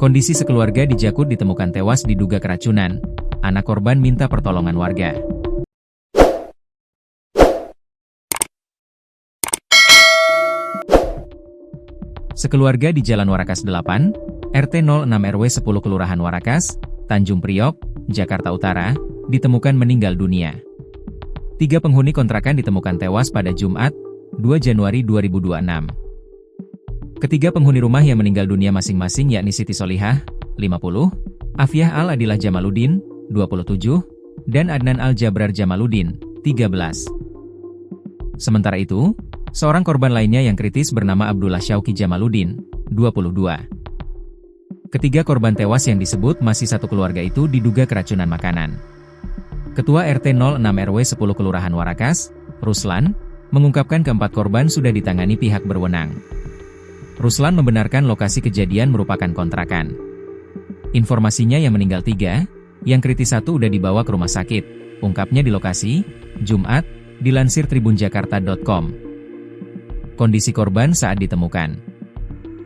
Kondisi sekeluarga di Jakut ditemukan tewas diduga keracunan. Anak korban minta pertolongan warga. Sekeluarga di Jalan Warakas 8, RT 06 RW 10 Kelurahan Warakas, Tanjung Priok, Jakarta Utara, ditemukan meninggal dunia. 3 penghuni kontrakan ditemukan tewas pada Jumat, 2 Januari 2026. Ketiga penghuni rumah yang meninggal dunia masing-masing yakni Siti Solihah, 50, Afiah Al-Adilah Jamaluddin, 27, dan Adnan Al-Jabrar Jamaluddin, 13. Sementara itu, seorang korban lainnya yang kritis bernama Abdullah Syauki Jamaluddin, 22. Ketiga korban tewas yang disebut masih satu keluarga itu diduga keracunan makanan. Ketua RT 06 RW 10 Kelurahan Warakas, Ruslan, mengungkapkan keempat korban sudah ditangani pihak berwenang. Ruslan membenarkan lokasi kejadian merupakan kontrakan. Informasinya yang meninggal 3, yang kritis 1 udah dibawa ke rumah sakit, ungkapnya di lokasi, Jumat, dilansir tribunjakarta.com. Kondisi korban saat ditemukan.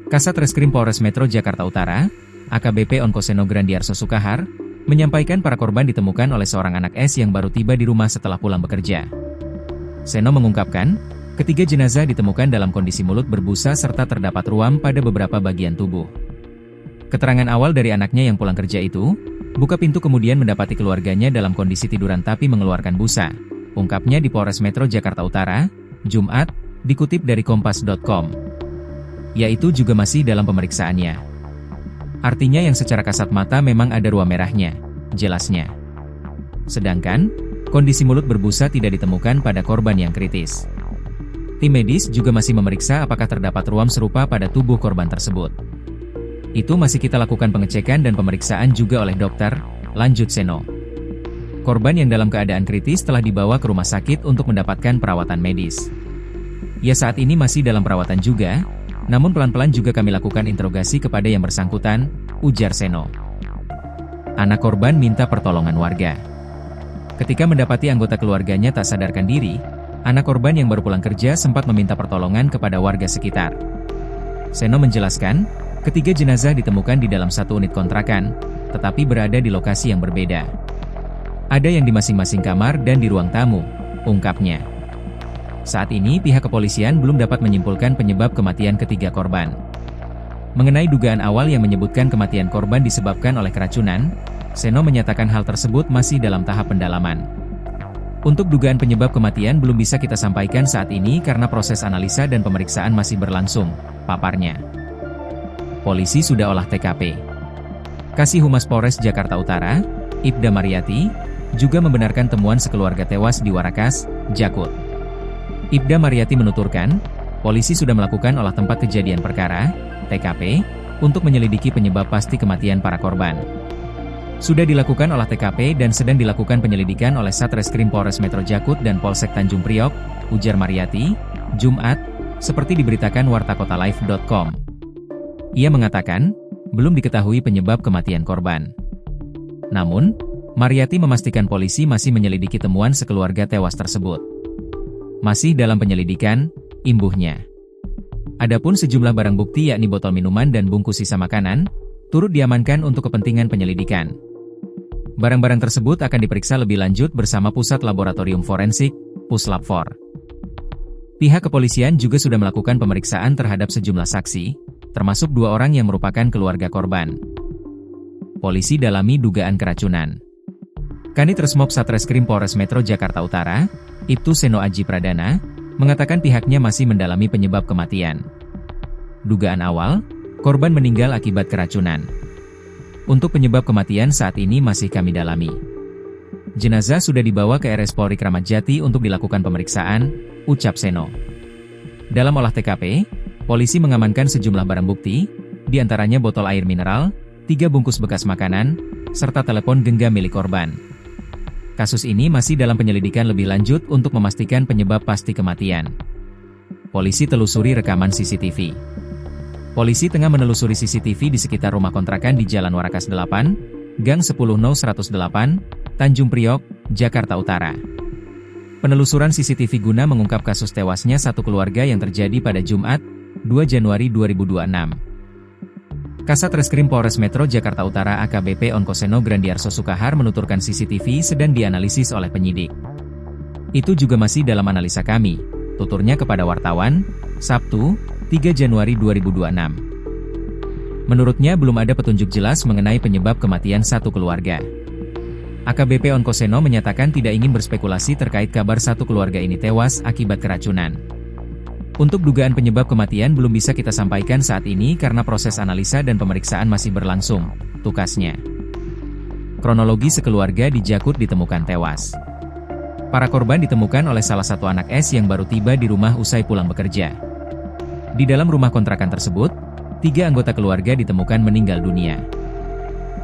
Kasat Reskrim Polres Metro Jakarta Utara, AKBP Onkoseno Grandiarso Sukahar, menyampaikan para korban ditemukan oleh seorang anak S yang baru tiba di rumah setelah pulang bekerja. Seno mengungkapkan, ketiga jenazah ditemukan dalam kondisi mulut berbusa serta terdapat ruam pada beberapa bagian tubuh. Keterangan awal dari anaknya yang pulang kerja itu, buka pintu kemudian mendapati keluarganya dalam kondisi tiduran tapi mengeluarkan busa, ungkapnya di Polres Metro Jakarta Utara, Jumat, dikutip dari kompas.com. Yaitu juga masih dalam pemeriksaannya. Artinya yang secara kasat mata memang ada ruam merahnya, jelasnya. Sedangkan, kondisi mulut berbusa tidak ditemukan pada korban yang kritis. Tim medis juga masih memeriksa apakah terdapat ruam serupa pada tubuh korban tersebut. Itu masih kita lakukan pengecekan dan pemeriksaan juga oleh dokter, lanjut Seno. Korban yang dalam keadaan kritis telah dibawa ke rumah sakit untuk mendapatkan perawatan medis. Ya saat ini masih dalam perawatan juga, namun pelan-pelan juga kami lakukan interogasi kepada yang bersangkutan, ujar Seno. Anak korban minta pertolongan warga. Ketika mendapati anggota keluarganya tak sadarkan diri, anak korban yang baru pulang kerja sempat meminta pertolongan kepada warga sekitar. Seno menjelaskan, ketiga jenazah ditemukan di dalam satu unit kontrakan, tetapi berada di lokasi yang berbeda. Ada yang di masing-masing kamar dan di ruang tamu, ungkapnya. Saat ini pihak kepolisian belum dapat menyimpulkan penyebab kematian ketiga korban. Mengenai dugaan awal yang menyebutkan kematian korban disebabkan oleh keracunan, Seno menyatakan hal tersebut masih dalam tahap pendalaman. Untuk dugaan penyebab kematian belum bisa kita sampaikan saat ini karena proses analisa dan pemeriksaan masih berlangsung, paparnya. Polisi sudah olah TKP. Kasih Humas Polres Jakarta Utara, Ibda Mariati, juga membenarkan temuan sekeluarga tewas di Warakas, Jakut. Ibda Mariati menuturkan, polisi sudah melakukan olah tempat kejadian perkara, TKP, untuk menyelidiki penyebab pasti kematian para korban. Sudah dilakukan olah TKP dan sedang dilakukan penyelidikan oleh Satreskrim Polres Metro Jakut dan Polsek Tanjung Priok, ujar Mariati, Jumat, seperti diberitakan wartakotalive.com. Ia mengatakan, belum diketahui penyebab kematian korban. Namun, Mariati memastikan polisi masih menyelidiki temuan sekeluarga tewas tersebut. Masih dalam penyelidikan, imbuhnya. Adapun sejumlah barang bukti yakni botol minuman dan bungkus sisa makanan, turut diamankan untuk kepentingan penyelidikan. Barang-barang tersebut akan diperiksa lebih lanjut bersama Pusat Laboratorium Forensik, Puslab-4. Pihak kepolisian juga sudah melakukan pemeriksaan terhadap sejumlah saksi, termasuk 2 orang yang merupakan keluarga korban. Polisi dalami dugaan keracunan. Kanit Resmob Satreskrim Polres Metro Jakarta Utara, Ibtu Seno Aji Pradana, mengatakan pihaknya masih mendalami penyebab kematian. Dugaan awal, korban meninggal akibat keracunan. Untuk penyebab kematian saat ini masih kami dalami. Jenazah sudah dibawa ke RS Polri Kramat Jati untuk dilakukan pemeriksaan, ucap Seno. Dalam olah TKP, polisi mengamankan sejumlah barang bukti, diantaranya botol air mineral, 3 bungkus bekas makanan, serta telepon genggam milik korban. Kasus ini masih dalam penyelidikan lebih lanjut untuk memastikan penyebab pasti kematian. Polisi telusuri rekaman CCTV. Polisi tengah menelusuri CCTV di sekitar rumah kontrakan di Jalan Warakas 8, Gang 10 No 108, Tanjung Priok, Jakarta Utara. Penelusuran CCTV guna mengungkap kasus tewasnya satu keluarga yang terjadi pada Jumat, 2 Januari 2026. Kasat Reskrim Polres Metro Jakarta Utara AKBP Onkoseno Grandiarso Sukahar menuturkan CCTV sedang dianalisis oleh penyidik. Itu juga masih dalam analisa kami, tuturnya kepada wartawan, Sabtu, 3 Januari 2026. Menurutnya belum ada petunjuk jelas mengenai penyebab kematian satu keluarga. AKBP Onkoseno menyatakan tidak ingin berspekulasi terkait kabar satu keluarga ini tewas akibat keracunan. Untuk dugaan penyebab kematian belum bisa kita sampaikan saat ini karena proses analisa dan pemeriksaan masih berlangsung, tukasnya. Kronologi sekeluarga di Jakut ditemukan tewas. Para korban ditemukan oleh salah satu anak S yang baru tiba di rumah usai pulang bekerja. Di dalam rumah kontrakan tersebut, 3 anggota keluarga ditemukan meninggal dunia.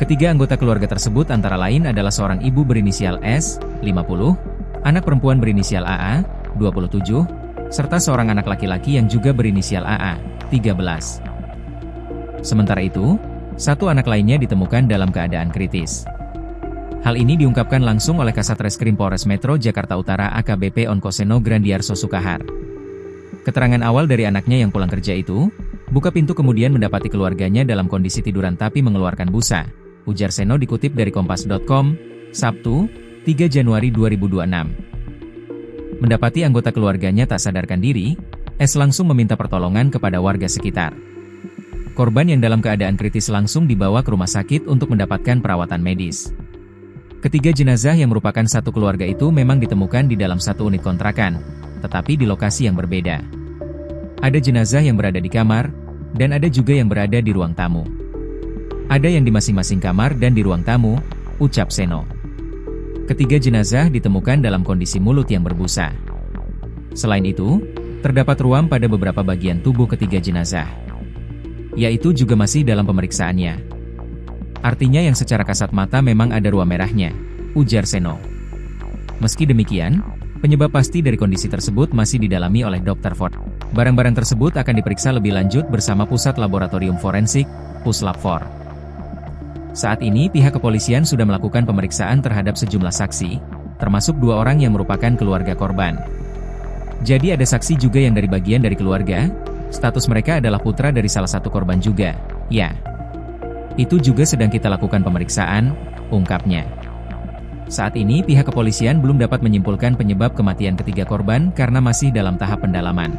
Ketiga anggota keluarga tersebut antara lain adalah seorang ibu berinisial S, 50, anak perempuan berinisial AA, 27, serta seorang anak laki-laki yang juga berinisial AA, 13. Sementara itu, satu anak lainnya ditemukan dalam keadaan kritis. Hal ini diungkapkan langsung oleh Kasat Reskrim Polres Metro Jakarta Utara AKBP Onkoseno Grandiarso Sukahar. Keterangan awal dari anaknya yang pulang kerja itu, buka pintu kemudian mendapati keluarganya dalam kondisi tiduran tapi mengeluarkan busa, ujar Seno dikutip dari Kompas.com, Sabtu, 3 Januari 2026. Mendapati anggota keluarganya tak sadarkan diri, S langsung meminta pertolongan kepada warga sekitar. Korban yang dalam keadaan kritis langsung dibawa ke rumah sakit untuk mendapatkan perawatan medis. Ketiga jenazah yang merupakan satu keluarga itu memang ditemukan di dalam satu unit kontrakan, tetapi di lokasi yang berbeda. Ada jenazah yang berada di kamar, dan ada juga yang berada di ruang tamu. Ada yang di masing-masing kamar dan di ruang tamu, ucap Seno. Ketiga jenazah ditemukan dalam kondisi mulut yang berbusa. Selain itu, terdapat ruam pada beberapa bagian tubuh ketiga jenazah. Yaitu juga masih dalam pemeriksaannya. Artinya yang secara kasat mata memang ada ruam merahnya, ujar Seno. Meski demikian, penyebab pasti dari kondisi tersebut masih didalami oleh Dr. Ford. Barang-barang tersebut akan diperiksa lebih lanjut bersama Pusat Laboratorium Forensik, Puslab-4. Saat ini pihak kepolisian sudah melakukan pemeriksaan terhadap sejumlah saksi, termasuk 2 orang yang merupakan keluarga korban. Jadi ada saksi juga yang dari bagian dari keluarga, status mereka adalah putra dari salah satu korban juga, ya. Itu juga sedang kita lakukan pemeriksaan, ungkapnya. Saat ini pihak kepolisian belum dapat menyimpulkan penyebab kematian ketiga korban karena masih dalam tahap pendalaman.